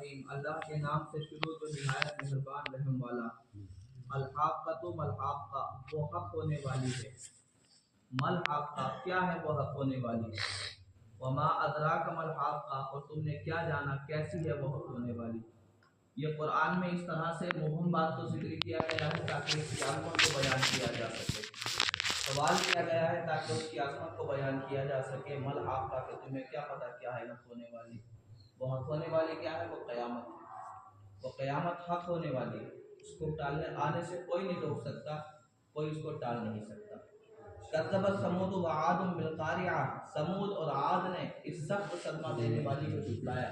الرحیم، اللہ کے نام سے شروع جو نہایت مہربان رحم والا۔ الحاقۃ ملحاقہ، وہ حق ہونے والی ہے۔ ملحاقہ، کیا ہے وہ حق ہونے والی؟ وما ادراک ملحاقہ، اور تم نے کیا جانا کیسی ہے وہ حق ہونے والی؟ یہ قرآن میں اس طرح سے مبہم بات کو ذکر کیا گیا ہے تاکہ اس کی عظمت کو بیان کیا جا سکے۔ سوال کیا گیا ہے تاکہ اس کی عظمت کو بیان کیا جا سکے۔ ملحاقہ، کہ تمہیں کیا پتہ کیا ہے حق ہونے والی؟ وہ حق ہونے والی کیا ہے؟ وہ قیامت ہے۔ وہ قیامت حق ہونے والی ہے، اس کو ٹالنے آنے سے کوئی نہیں روک سکتا، کوئی اس کو ٹال نہیں سکتا۔ کذبت ثمود وعاد بالقارعہ، ثمود اور عاد نے اس سخت صدمہ دینے والی کو جھٹلایا۔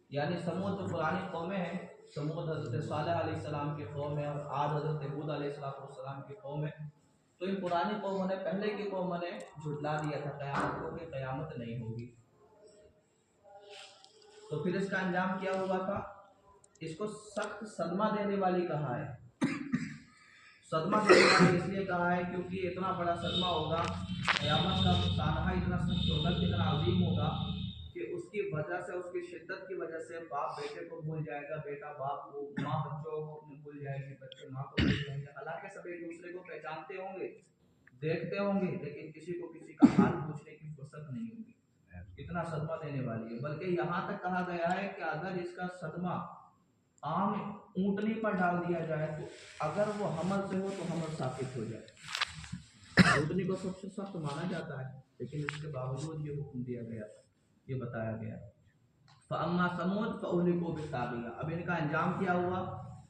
یعنی ثمود جو پرانی قومیں ہیں، ثمود حضرت صالح علیہ السلام کی قوم ہے اور عاد حضرت ہود علیہ السلام کی قوم ہے، تو ان پرانی قوموں نے، پہلے کی قوموں نے جھٹلا دیا تھا قیامت کو کہ قیامت نہیں ہوگی۔ تو پھر اس کا انجام کیا ہوا تھا؟ اس کو سخت صدمہ دینے والی کہا ہے۔ صدمہ دینے والی اس لیے کہا ہے کیونکہ یہ اتنا بڑا صدمہ ہوگا، قیامت کا سانحہ اتنا سخت ہوگا، اتنا عظیم ہوگا کہ اس کی وجہ سے، اس کی شدت کی وجہ سے باپ بیٹے کو بھول جائے گا، بیٹا باپ کو، ماں بچوں کو بھول جائے گی، بچے ماں کو بھول جائیں گے۔ حالانکہ سب ایک دوسرے کو پہچانتے ہوں گے، دیکھتے ہوں گے، لیکن کسی کو کسی کا حال پوچھنے کی فرصت نہیں ہوگی۔ اتنا صدمہ دینے والی ہے۔ بلکہ یہاں تک کہا گیا ہے کہ اگر اس کا صدمہ عام اونٹنی پر ڈال دیا جائے تو اگر وہ حمل سے ہو تو حمل ثابت ہو جائے۔ اونٹنی کو سب سے سخت مانا جاتا ہے، لیکن اس کے باوجود یہ حکم دیا گیا، یہ بتایا گیا۔ فَأَمَّا ثَمُودُ فَأُهْلِكُوا بِالطَّاغِيَةِ، اب ان کا انجام کیا ہوا؟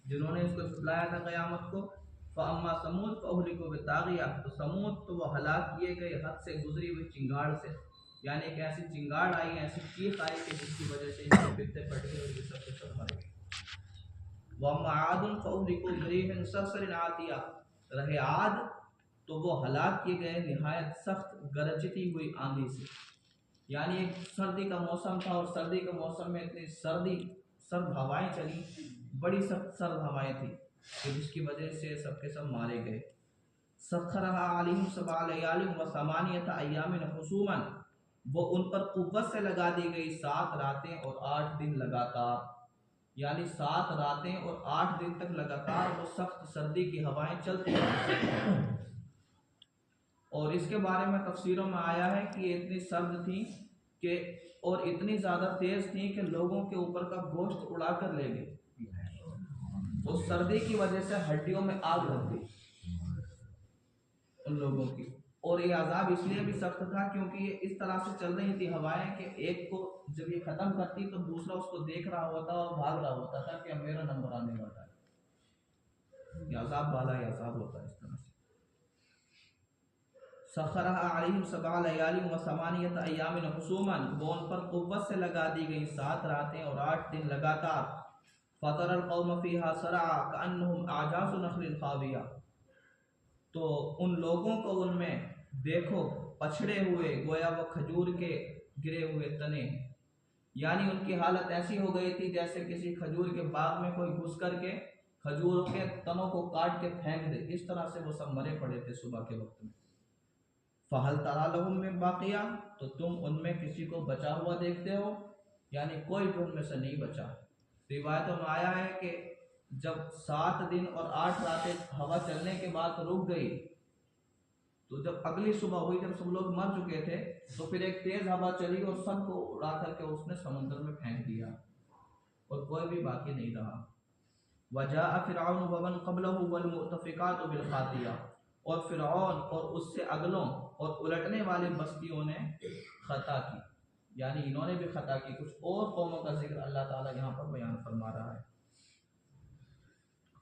جنہوں نے اس کو جھٹلایا تھا قیامت کو، فَأَمَّا ثَمُودُ فَأُهْلِكُوا بِالطَّاغِيَةِ، تو ثمود تو وہ ہلاک کیے گئے حد سے گزری ہوئی چنگاڑ سے، یعنی ایک ایسی چنگاڑ آئی، ایسی چیخ آئی کہ جس کی وجہ سے ان کے پتے پٹ گئے اور یہ سب کے سب مر گئے۔ وَأَمَّا عَادٌ فَأُهْلِكُوا بِرِيحٍ صَرْصَرٍ عَاتِيَةٍ، رہے عاد تو وہ ہلاک کیے گئے نہایت سخت گرجتی ہوئی آندھی سے۔ یعنی ایک سردی کا موسم تھا اور سردی کے موسم میں اتنی سرد ہوائیں چلی، بڑی سخت سرد ہوائیں تھیں کہ جس کی وجہ سے سب کے سب مارے گئے۔ سخرها علیہم 7 لیال و 8 ایام حسوما، وہ ان پر قوت سے لگا دی گئی 7 راتیں اور 8 دن لگاتار، یعنی 7 راتیں اور 8 دن تک لگاتار وہ سخت سردی کی ہوائیں چلتی رہیں۔ اور اس کے بارے میں تفسیروں میں آیا ہے کہ یہ اتنی سرد تھی کہ اور اتنی زیادہ تیز تھی کہ لوگوں کے اوپر کا گوشت اڑا کر لے گئی۔ اس سردی کی وجہ سے ہڈیوں میں آگ لگ گئی ان لوگوں کی۔ اور یہ عذاب اس لیے بھی سخت تھا کیونکہ یہ اس طرح سے چل رہی تھی ہوائیں کہ ایک کو جب یہ ختم کرتی تو دوسرا اس کو دیکھ رہا ہوتا اور بھاگ رہا ہوتا تھا کہ اب میرا نمبر آنے والا ہے۔ یہ عذاب والا یہ عذاب ہوتا ہے اس طرح سے۔ سخرها علیہم 7 لیال و 8 ایام حسوما، وہ ان پر قوت سے لگا دی گئی 7 راتیں اور 8 دن لگاتار۔ فَتَرَى الْقَوْمَ فِيهَا سَرْعَىٰ كَأَنَّهُمْ أَعْجَازُ نَخْلٍ خَاوِيَةٍ، تو ان لوگوں کو ان میں دیکھو پچھڑے ہوئے گویا وہ کھجور کے گرے ہوئے تنے، یعنی ان کی حالت ایسی ہو گئی تھی جیسے کسی کھجور کے باغ میں کوئی گھس کر کے کھجوروں کے تنوں کو کاٹ کے پھینک دے، اس طرح سے وہ سب مرے پڑے تھے صبح کے وقت میں۔ فَهَلْ تَرَىٰ لَهُم مِّن بَاقِیَةٍ، تو تم ان میں کسی کو بچا ہوا دیکھتے ہو؟ یعنی کوئی بھی ان میں سے نہیں بچا۔ روایتوں میں آیا ہے کہ جب 7 دن اور 8 راتیں ہوا چلنے کے بعد رک گئی تو جب اگلی صبح ہوئی، جب سب لوگ مر چکے تھے، تو پھر ایک تیز ہوا چلی اور سب کو اڑا کر کے اس نے سمندر میں پھینک دیا اور کوئی بھی باقی نہیں رہا۔ وَجَاءَ فِرْعَوْنُ وَمَنْ قَبْلَهُ وَالْمُؤْتَفِقَاتُ بِالْخَاطِئَةِ، اور فرعون اور اس سے اگلوں اور الٹنے والی بستیوں نے خطا کی، یعنی انہوں نے بھی خطا کی۔ کچھ اور قوموں کا ذکر اللہ تعالیٰ یہاں پر بیان فرما رہا ہے۔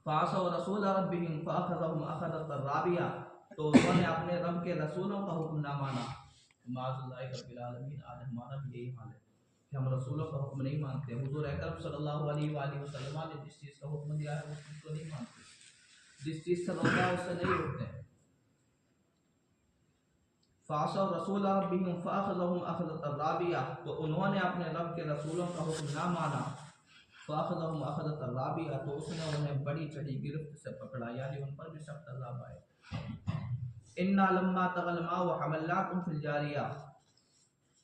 فَعَصَوْا رَسُولَ رَبِّهِمْ فَأَخَذَهُمْ أَخَذَةً رَابِيَةً، تو انہوں نے اپنے رب کے رسولوں کا حکم نہ مانا۔ معاذ اللہ رب العالمین، آج ہمارا بھی یہی حال ہے کہ ہم رسولوں کا حکم نہیں مانتے۔ حضور اکرم صلی اللہ علیہ وآلہ وسلم نے جس چیز کا حکم دیا ہے اس چیز کو نہیں مانتے، جس چیز سے روکا ہے اس سے نہیں روکتے ہیں۔ فَعَصَوْا رَسُولَ رَبِّهِمْ فَأَخَذَهُمْ أَخَذَةً رَابِيَةً، تو انہوں نے اپنے رب کے رسولوں کا حکم نہ مانا۔ فَأَخَذَهُمْ أَخَذَةً رَابِيَةً، تو اس نے انہیں بڑی چڑھی گرفت سے پکڑا، یعنی ان پر بھی سخت عذاب آئے۔ إِنَّا لَمَّا طَغَى الْمَاءُ حَمَلْنَاكُمْ فِي الْجَارِيَةِ،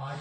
8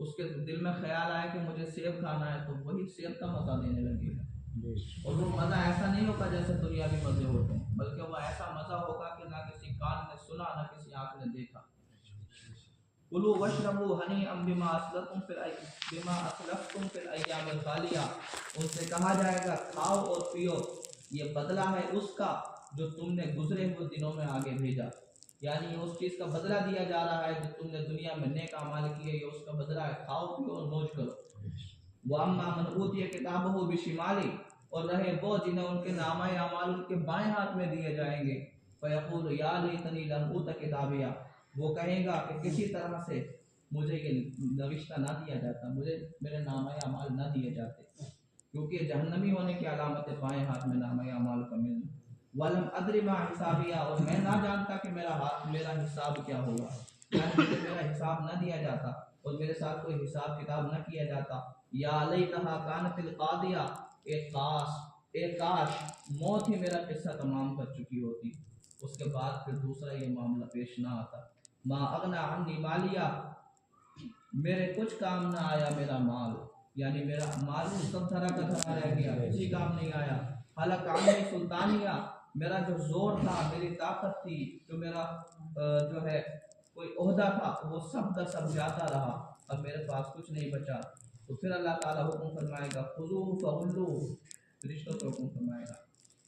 اس کے دل میں خیال آیا کہ مجھے سیب کھانا ہے تو وہی سیب کا مزہ دینے لگے گا. اور وہ مزہ ایسا نہیں ہوگا جیسے دنیاوی مزے ہوتے ہیں، بلکہ وہ ایسا مزہ ہوگا کہ نہ کسی کان نے سنا نہ کسی آنکھ نے دیکھا. کلوا واشربوا ہنیئا بما اسلفتم فی الایام الخالیہ. ان سے کہا جائے گا کھاؤ اور پیو، یہ بدلہ ہے اس کا جو تم نے گزرے ہوئے دنوں میں آگے بھیجا. یعنی اس چیز کا بدلہ دیا جا رہا ہے جو تم نے دنیا میں نیک اعمال کیے، یہ اس کا بدلہ ہے. کھاؤ پیو اور موج کرو. وَأَمَّا مَنْ أُوتِيَ كِتَابَهُ بِشِمَالِهِ. اور رہے وہ جنہیں ان کے نامہ اعمال ان کے بائیں ہاتھ میں دیے جائیں گے. فَيَقُولُ يَا لَيْتَنِي لَمْ أُوتَ كِتَابِيَهْ. وہ کہے گا کہ کسی طرح سے مجھے یہ نوشتہ نہ دیا جاتا، مجھے میرے نامہ اعمال نہ دیے جاتے، کیونکہ جہنمی ہونے کی علامت ہے بائیں ہاتھ میں نامہ اعمال کا ملنا. وَلَمْ أَدْرِ مَا حِسَابِيَهْ. اور میں نہ جانتا کہ میرا حساب کیا ہوگا، یعنی مجھے میرا حساب نہ دیا جاتا اور میرے ساتھ کوئی حساب کتاب نہ کیا جاتا. یا لیتہا کانت القاضیہ. اے کاش موت ہی میرا قصہ تمام کر چکی ہوتی. اس کے بعد پھر دوسرا یہ معاملہ پیش نہ آتا. ما اغنی عنی مالیہ. میرے کچھ کام نہ آیا میرا مال، یعنی میرا مال سب طرح کا دھرا رہ گیا، کسی کام نہیں آیا. حلق عنی سلطانیہ. میرا جو زور تھا، میری طاقت تھی، جو میرا جو ہے کوئی عہدہ تھا، وہ سب کا سب جاتا رہا. اب میرے پاس کچھ نہیں بچا. تو پھر اللہ تعالیٰ حکم فرمائے گا خذوہ فغلوہ. فرشتوں کو حکم فرمائے گا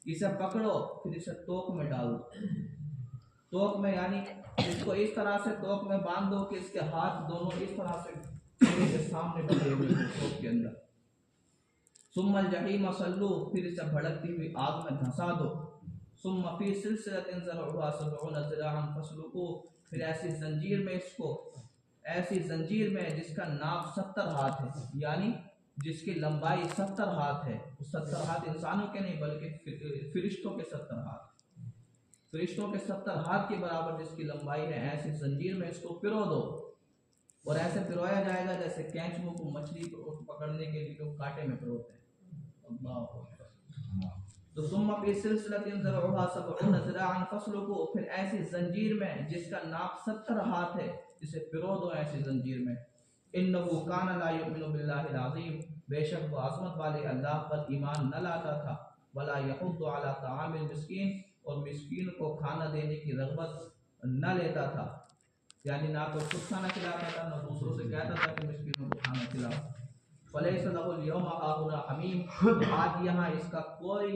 اسے پکڑو، پھر اسے توق میں ڈالو. توق میں یعنی اس کو اس طرح سے توق میں باندھ دو کہ اس کے ہاتھ دونوں اس طرح سے سینے کے سامنے پکڑے ہوئے ہوں توق کے اندر. ثم الجحیم صلوہ. پھر اسے بھڑکتی ہوئی آگ میں دھنسا دو. ثم فی سلسلۃ ذرعها 70 ذراعا فاسلکوہ. پھر ایسی زنجیر میں جس کا ناپ 70 ہاتھ ہے، یعنی جس کی لمبائی 70 ہاتھ ہے. 70 ہاتھ انسانوں کے نہیں بلکہ فرشتوں کے 70 ہاتھ. فرشتوں کے 70 ہاتھ کے برابر جس کی لمبائی ہے، ایسی زنجیر میں اس کو پرو دو. اور ایسے پرویا جائے گا جیسے کینچوؤں کو مچھلی کو پکڑنے کے لیے لوگ کانٹے میں پروتے ہیں. اللہ اکبر. تو ثم فی سلسلۃ ذرعها 70 ذراعا فاسلکوہ. پھر ایسی زنجیر میں جس کا ناپ 70 ہاتھ ہے، اسے پرو دو ایسی زنجیر میں. انہ کان لا یؤمن باللہ العظیم. بے شک وہ عظمت والے اللہ پر ایمان نہ لاتا تھا. ولا یحض علی طعام المسکین. اور مسکین کو کھانا دینے کی رغبت نہ لیتا تھا، یعنی نہ تو خود کھانا کھلاتا تھا نہ دوسروں سے کہتا تھا کہ مسکینوں کو کھانا کھلاؤ. فلیس لہ اليوم ہاہنا حمیم. آج یہاں اس کا کوئی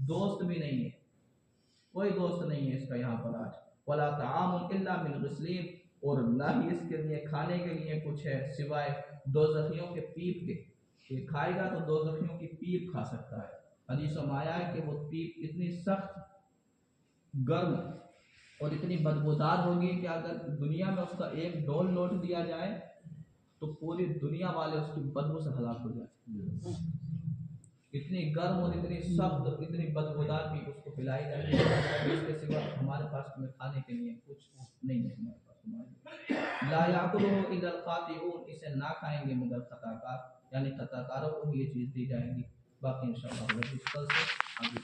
دوست بھی نہیں ہے، کوئی دوست نہیں ہے اس کا یہاں پر آج. ولا طعام الا من غسلین. اور نہ ہی اس کے لیے کھانے کے لیے کچھ ہے سوائے دوزخیوں کے پیپ کے. یہ کھائے گا تو دوزخیوں کی پیپ کھا سکتا ہے. حدیث میں آیا ہے کہ وہ پیپ اتنی سخت گرم اور اتنی بدبودار ہوگی کہ اگر دنیا میں اس کا ایک ڈول لوٹ دیا جائے تو پوری دنیا والے اس کی بدبو سے ہلاک ہو جائیں. اتنی گرم اور اتنی سخت اتنی بدبودار پیپ اس کو پلائی جائے گی. اس کے سوا ہمارے پاس میں کھانے کے لیے کچھ نہیں ہے ہمارے پاس. لا یاکلہ الا الخاطئون. اسے نہ کھائیں گے مگر خطا کار، یعنی خطا کاروں کو یہ چیز دی جائے گی. باقی انشاءاللہ کل سے آگے